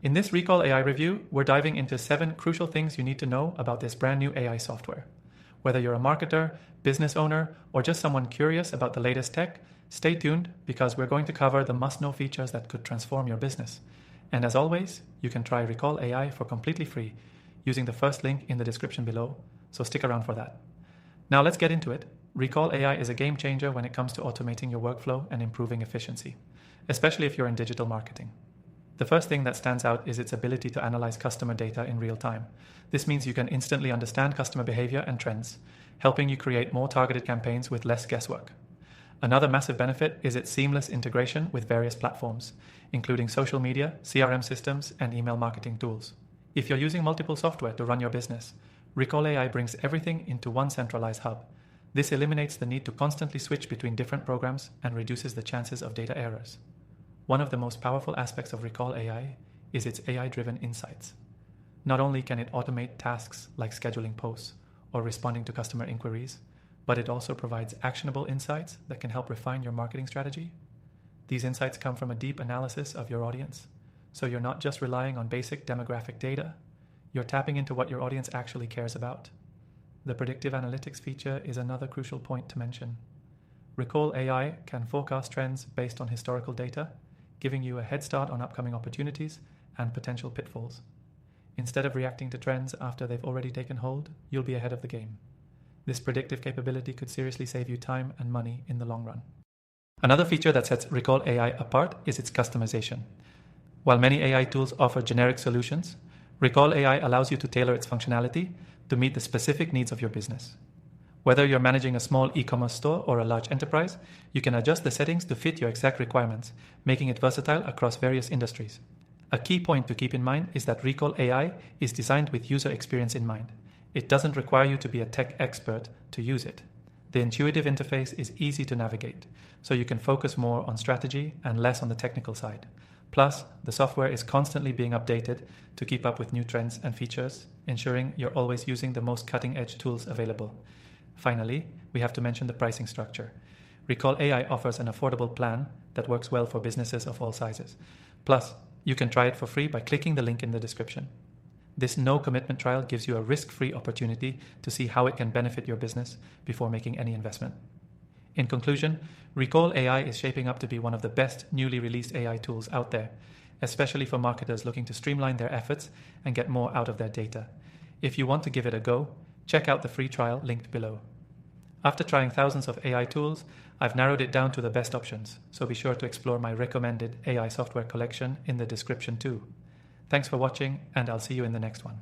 In this Recall AI review, we're diving into 7 crucial things you need to know about this brand new AI software. Whether you're a marketer, business owner, or just someone curious about the latest tech, stay tuned because we're going to cover the must-know features that could transform your business. And as always, you can try Recall AI for completely free using the first link in the description below, so stick around for that. Now let's get into it. Recall AI is a game changer when it comes to automating your workflow and improving efficiency, especially if you're in digital marketing. The first thing that stands out is its ability to analyze customer data in real time. This means you can instantly understand customer behavior and trends, helping you create more targeted campaigns with less guesswork. Another massive benefit is its seamless integration with various platforms, including social media, CRM systems, and email marketing tools. If you're using multiple software to run your business, Recall AI brings everything into one centralized hub. This eliminates the need to constantly switch between different programs and reduces the chances of data errors. One of the most powerful aspects of Recall AI is its AI-driven insights. Not only can it automate tasks like scheduling posts or responding to customer inquiries, but it also provides actionable insights that can help refine your marketing strategy. These insights come from a deep analysis of your audience, so you're not just relying on basic demographic data, you're tapping into what your audience actually cares about. The predictive analytics feature is another crucial point to mention. Recall AI can forecast trends based on historical data, giving you a head start on upcoming opportunities and potential pitfalls. Instead of reacting to trends after they've already taken hold, you'll be ahead of the game. This predictive capability could seriously save you time and money in the long run. Another feature that sets Recall AI apart is its customization. While many AI tools offer generic solutions, Recall AI allows you to tailor its functionality to meet the specific needs of your business. Whether you're managing a small e-commerce store or a large enterprise, you can adjust the settings to fit your exact requirements, making it versatile across various industries. A key point to keep in mind is that Recall AI is designed with user experience in mind. It doesn't require you to be a tech expert to use it. The intuitive interface is easy to navigate, so you can focus more on strategy and less on the technical side. Plus, the software is constantly being updated to keep up with new trends and features, ensuring you're always using the most cutting-edge tools available. Finally, we have to mention the pricing structure. Recall AI offers an affordable plan that works well for businesses of all sizes. Plus, you can try it for free by clicking the link in the description. This no-commitment trial gives you a risk-free opportunity to see how it can benefit your business before making any investment. In conclusion, Recall AI is shaping up to be one of the best newly released AI tools out there, especially for marketers looking to streamline their efforts and get more out of their data. If you want to give it a go, check out the free trial linked below. After trying thousands of AI tools, I've narrowed it down to the best options, so be sure to explore my recommended AI software collection in the description too. Thanks for watching, and I'll see you in the next one.